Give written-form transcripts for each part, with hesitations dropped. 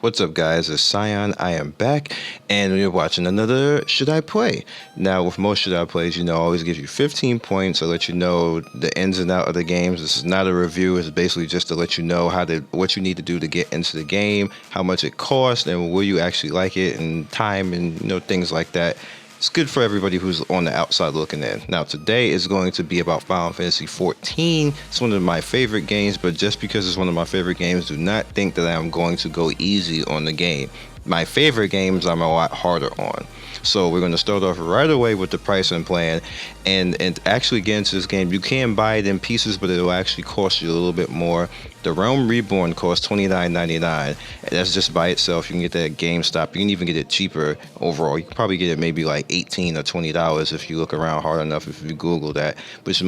What's up, guys? It's Scion. I am back, and we're watching another Should I Play. Now, with most Should I Plays, I always give you 15 points to let you know the ins and out of the games. This is not a review. It's basically just to let you know what you need to do to get into the game, how much it costs, and will you actually like it, and time, and things like that. It's good for everybody who's on the outside looking in. Now, today is going to be about Final Fantasy XIV. It's one of my favorite games, but just because it's one of my favorite games, do not think that I'm going to go easy on the game. My favorite games I'm a lot harder on. So we're going to start off right away with the pricing plan, and actually get into this game. You can buy it in pieces, but it'll actually cost you a little bit more. The Realm Reborn costs $29.99, and that's just by itself. You can get that at GameStop. You can even get it cheaper overall. You can probably get it maybe like $18 or $20 if you look around hard enough, if you Google that. Which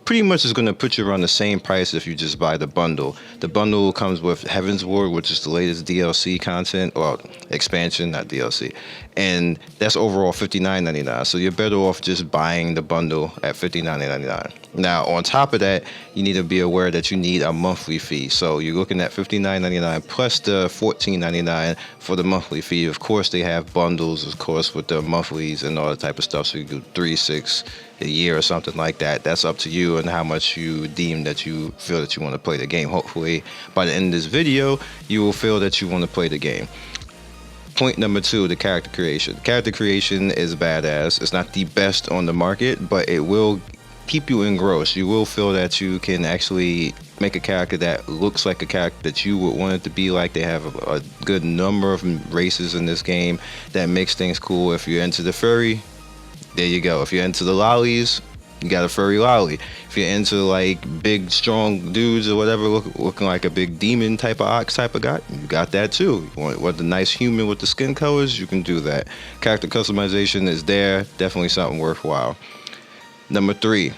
pretty much is going to put you around the same price if you just buy the bundle. The bundle comes with Heavensward, which is the latest DLC content, or expansion, not DLC, and that's overall $59.99. So you're better off just buying the bundle at $59.99. Now, on top of that, you need to be aware that you need a monthly fee. So you're looking at $59.99 plus the $14.99 for the monthly fee. Of course, they have bundles, of course, with the monthlies and all that type of stuff. So you do 3, 6 a year or something like that. That's up to you and how much you deem that you feel that you want to play the game. Hopefully, by the end of this video, you will feel that you want to play the game. Point number 2, the character creation. Character creation is badass. It's not the best on the market, but it will keep you engrossed. You will feel that you can actually make a character that looks like a character that you would want it to be like. They have a good number of races in this game that makes things cool. If you're into the furry, there you go. If you're into the lollies, you got a furry lolly. If you're into like big strong dudes or whatever, looking like a big demon type of ox type of guy, you got that too. You want the nice human with the skin colors, you can do that. Character customization is there, definitely something worthwhile. Number 3,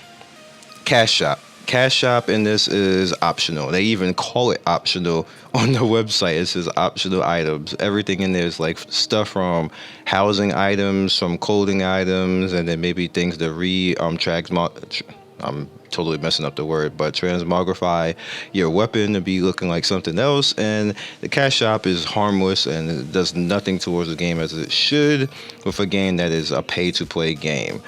Cash Shop. Cash Shop in this is optional. They even call it optional on the website. It says optional items. Everything in there is like stuff from housing items, from clothing items, and then maybe things to I'm totally messing up the word, but transmogrify your weapon to be looking like something else. And the Cash Shop is harmless and it does nothing towards the game as it should with a game that is a pay-to-play game.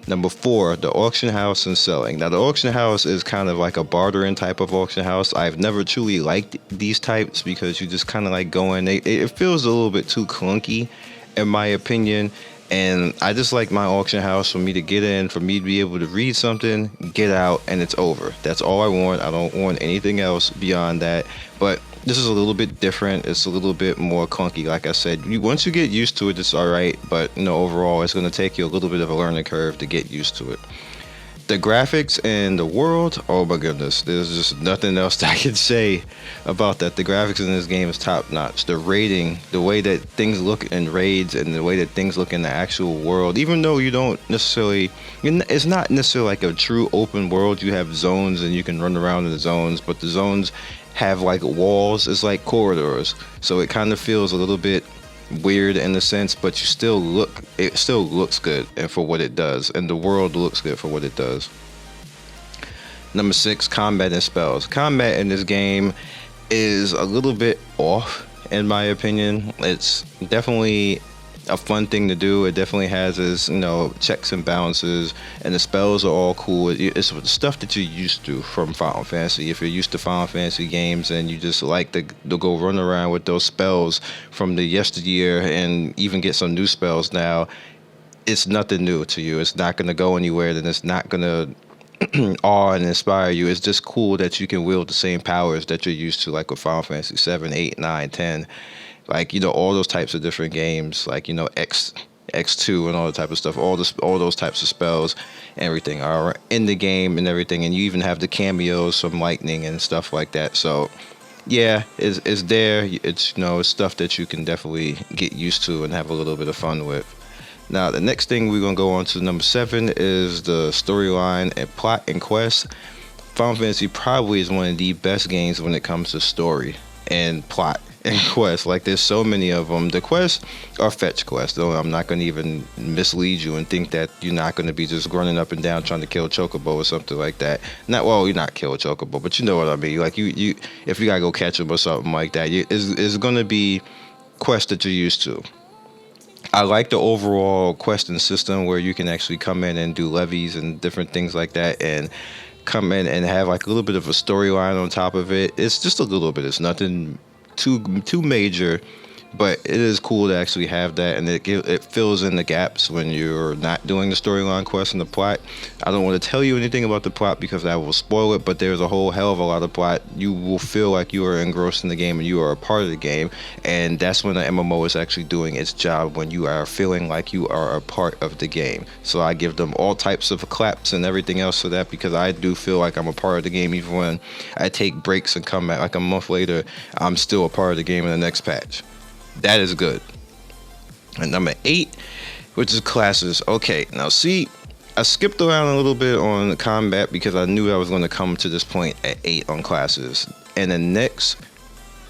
Number 4, the auction house and selling. Now, the auction house is kind of like a bartering type of auction house. I've never truly liked these types because you just kind of like go in. It feels a little bit too clunky, in my opinion. And I just like my auction house for me to get in, for me to be able to read something, get out, and it's over. That's all I want. I don't want anything else beyond that. But this is a little bit different. It's a little bit more clunky. Like I said, once you get used to it, it's all right. But overall, it's going to take you a little bit of a learning curve to get used to it. The graphics and the world, oh my goodness, there's just nothing else that I can say about that. The graphics in this game is top notch. The rating, the way that things look in raids, and the way that things look in the actual world, even though you don't necessarily, it's not necessarily like a true open world. You have zones and you can run around in the zones, but the zones have like walls. It's like corridors, so it kind of feels a little bit weird in a sense, but it still looks good and for what it does, and the world looks good for what it does. Number 6, combat and spells. Combat in this game is a little bit off in my opinion. It's definitely a fun thing to do. It definitely has its checks and balances, and the spells are all cool. It's stuff that you're used to from Final Fantasy. If you're used to Final Fantasy games and you just like to go run around with those spells from the yesteryear and even get some new spells now, it's nothing new to you. It's not going to go anywhere, and it's not going to awe and inspire you. It's just cool that you can wield the same powers that you're used to, like with Final Fantasy 7, 8, 9, 10. Like, all those types of different games, like, X2 and all that type of stuff, all those types of spells, everything are in the game and everything. And you even have the cameos from Lightning and stuff like that. So, yeah, it's there. It's, it's stuff that you can definitely get used to and have a little bit of fun with. Now, the next thing we're going to go on to number 7 is the storyline and plot and quest. Final Fantasy probably is one of the best games when it comes to story and plot and quests. Like there's so many of them. The quests are fetch quests, though. I'm not going to even mislead you and think that you're not going to be just running up and down trying to kill Chocobo or something like that. Not well, you're not kill Chocobo, but you know what I mean. Like you if you gotta go catch them or something like that, it's going to be quests that you're used to. I like the overall questing system where you can actually come in and do levies and different things like that, and come in and have like a little bit of a storyline on top of it. It's just a little bit. It's nothing too major, but it is cool to actually have that, and it fills in the gaps when you're not doing the storyline quest and the plot. I don't want to tell you anything about the plot because that will spoil it, but there's a whole hell of a lot of plot. You will feel like you are engrossed in the game and you are a part of the game, and that's when the MMO is actually doing its job, when you are feeling like you are a part of the game. So I give them all types of claps and everything else for that, because I do feel like I'm a part of the game. Even when I take breaks and come back like a month later, I'm still a part of the game in the next patch. That is good. And number 8, which is classes. Okay, now see, I skipped around a little bit on the combat because I knew I was going to come to this point at 8 on classes. And the next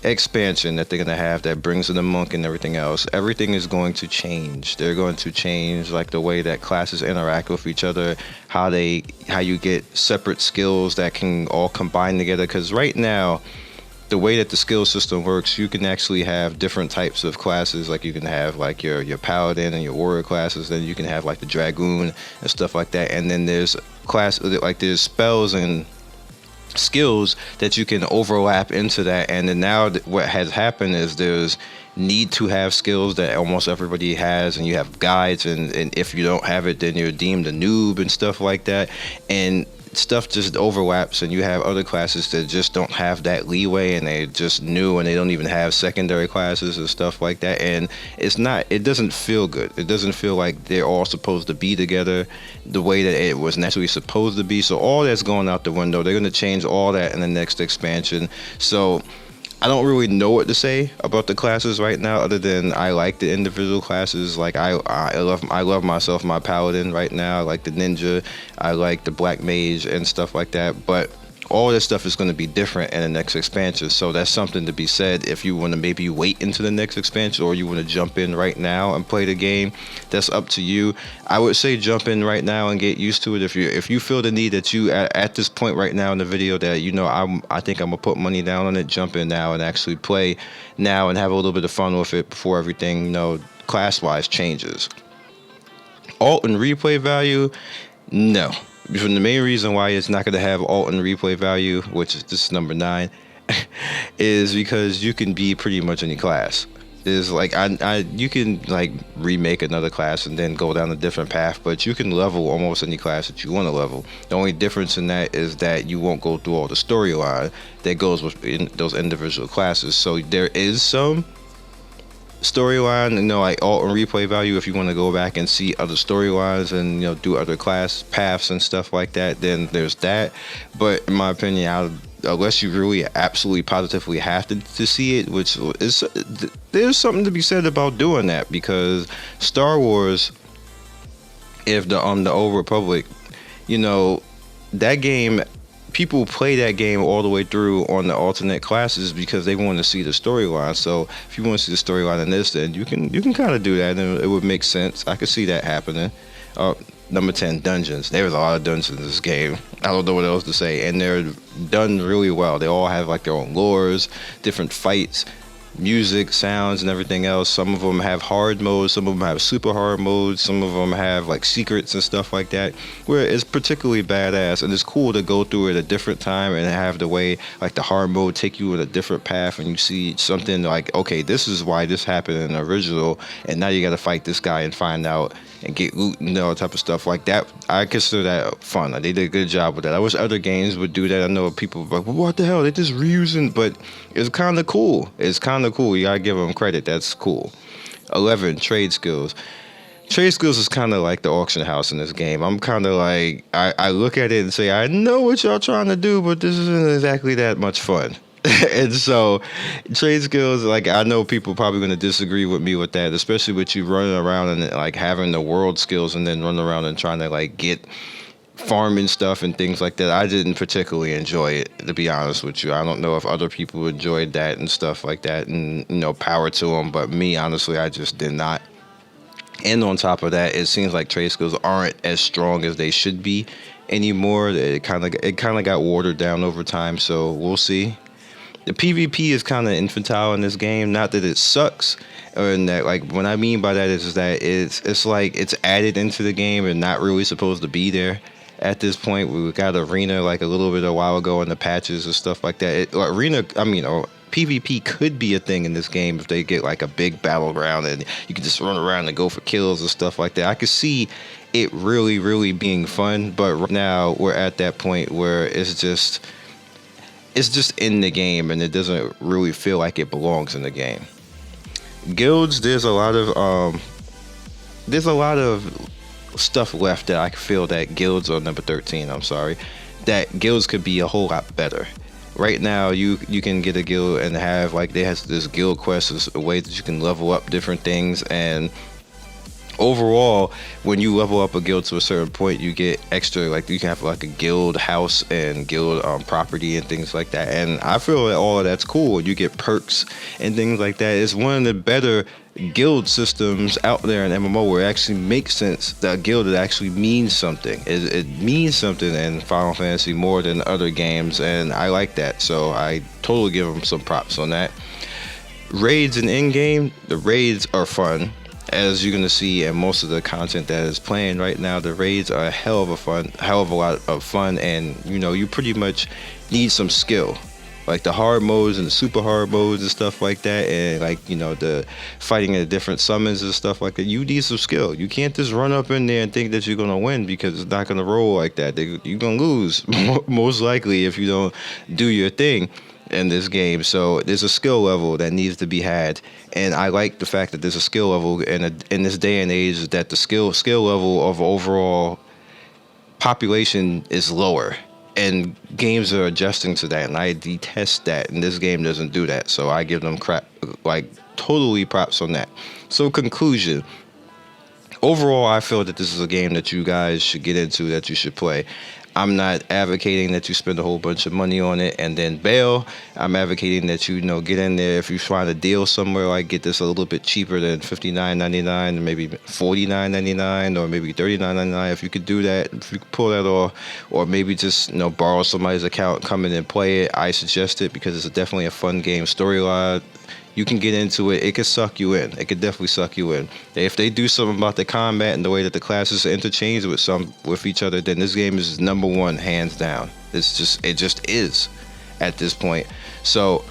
expansion that they're going to have that brings in the monk and everything else, everything is going to change. They're going to change like the way that classes interact with each other, how you get separate skills that can all combine together. Because right now, the way that the skill system works, you can actually have different types of classes. Like you can have like your paladin and your warrior classes, then you can have like the dragoon and stuff like that. And then there's there's spells and skills that you can overlap into that. And then now what has happened is there's need to have skills that almost everybody has, and you have guides, and if you don't have it, then you're deemed a noob and stuff like that. And stuff just overlaps, and you have other classes that just don't have that leeway, and they just new, and they don't even have secondary classes and stuff like that. And it doesn't feel good. It doesn't feel like they're all supposed to be together the way that it was naturally supposed to be. So all that's going out the window. They're going to change all that in the next expansion. So I don't really know what to say about the classes right now, other than I like the individual classes. Like I love myself my paladin right now. I like the ninja, I like the black mage and stuff like that. But all this stuff is going to be different in the next expansion. So that's something to be said. If you want to maybe wait into the next expansion, or you want to jump in right now and play the game, that's up to you. I would say jump in right now and get used to it. If you feel the need that you at this point right now in the video that I think I'm gonna put money down on it, jump in now and actually play now and have a little bit of fun with it before everything class wise changes. Alt and replay value, no. The main reason why it's not going to have alt and replay value, which is this is number 9, is because you can be pretty much any class. Is like you can like remake another class and then go down a different path, but you can level almost any class that you want to level. The only difference in that is that you won't go through all the storyline that goes with those individual classes. So there is some storyline, like alt and replay value. If you want to go back and see other storylines and do other class paths and stuff like that, then there's that. But in my opinion, unless you really absolutely positively have to see it, which is, there's something to be said about doing that, because Star Wars, if the Old Republic, that game, people play that game all the way through on the alternate classes because they want to see the storyline. So if you want to see the storyline in this, then you can kind of do that, and it would make sense. I could see that happening. Number 10, dungeons. There's a lot of dungeons in this game. I don't know what else to say, and they're done really well. They all have like their own lores, different fights, music, sounds, and everything else. Some of them have hard modes, some of them have super hard modes, some of them have like secrets and stuff like that, where it's particularly badass, and it's cool to go through it a different time and have the way like the hard mode take you in a different path, and you see something like, okay, this is why this happened in the original, and now you got to fight this guy and find out and get loot and all type of stuff like that. I consider that fun. They did a good job with that. I wish other games would do that. I know people are like, well, what the hell, they just reusing, but it's kind of cool. It's kind of cool. You gotta give them credit. That's cool. 11, trade skills. Trade skills is kind of like the auction house in this game. I'm kind of like, I look at it and say, I know what y'all trying to do, but this isn't exactly that much fun. And so trade skills, like, I know people probably going to disagree with me with that, especially with you running around and like having the world skills and then running around and trying to like get farming stuff and things like that. I didn't particularly enjoy it, to be honest with you. I don't know if other people enjoyed that and stuff like that, and power to them. But me, honestly, I just did not. And on top of that, it seems like trade skills aren't as strong as they should be anymore. It kind of got watered down over time. So we'll see. The PvP is kind of infantile in this game. Not that it sucks, or that, like, what I mean by that is that it's like it's added into the game and not really supposed to be there at this point. We got arena like a little bit a while ago in the patches and stuff like that. PvP could be a thing in this game if they get like a big battleground and you can just run around and go for kills and stuff like that. I could see it really, really being fun, but right now we're at that point where it's just in the game and it doesn't really feel like it belongs in the game. Guilds, there's a lot of stuff left that I feel that guilds are number 13. I'm sorry, that guilds could be a whole lot better. Right now, you can get a guild and have they have this guild quest as a way that you can level up different things, and overall, when you level up a guild to a certain point, you get extra, you can have a guild house and guild property and things like that. And I feel that all of that's cool. You get perks and things like that. It's one of the better guild systems out there in MMO where it actually makes sense. That guild, it actually means something. It means something in Final Fantasy more than other games, and I like that. So I totally give them some props on that. Raids and in-game, the raids are fun. As you're gonna see in most of the content that is playing right now, the raids are a hell of a lot of fun, and you pretty much need some skill, like the hard modes and the super hard modes and stuff like that, and the fighting the different summons and stuff like that. You need some skill. You can't just run up in there and think that you're gonna win, because it's not gonna roll like that. You're gonna lose most likely if you don't do your thing in this game. So there's a skill level that needs to be had, and I like the fact that there's a skill level in this day and age, that the skill level of overall population is lower, and games are adjusting to that, and I detest that, and this game doesn't do that. So I give them totally props on that. So conclusion, overall, I feel that this is a game that you guys should get into, that you should play. I'm not advocating that you spend a whole bunch of money on it and then bail. I'm advocating that you get in there. If you find a deal somewhere, get this a little bit cheaper than $59.99, maybe $49.99, or maybe $39.99. If you could do that, if you could pull that off, or maybe just borrow somebody's account, come in and play it, I suggest it, because it's definitely a fun game. Storyline, you can get into it. It could suck you in. It could definitely suck you in. If they do something about the combat and the way that the classes are interchanged with each other, then this game is number one, hands down. It just is at this point. So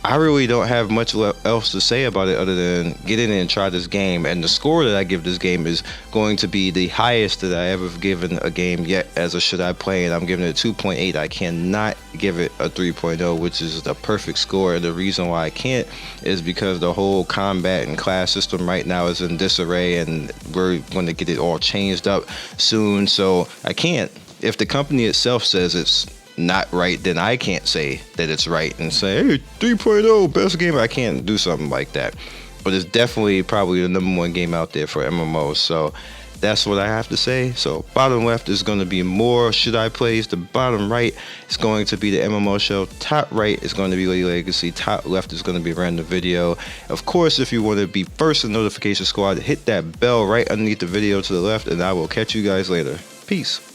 I really don't have much else to say about it other than get in and try this game. And the score that I give this game is going to be the highest that I ever given a game yet as a Should I Play, and I'm giving it a 2.8. I cannot give it a 3.0, which is the perfect score. And the reason why I can't is because the whole combat and class system right now is in disarray, and we're going to get it all changed up soon. So I can't. If the company itself says it's not right, then I can't say that it's right and say, hey, 3.0 best game. I can't do something like that. But it's definitely probably the number one game out there for MMOs. So that's what I have to say. So bottom left is going to be more Should I Plays. The bottom right is going to be the MMO show. Top right is going to be Lady Legacy. Top left is going to be Random Video. Of course, if you want to be first in Notification Squad, hit that bell right underneath the video to the left, and I will catch you guys later. Peace.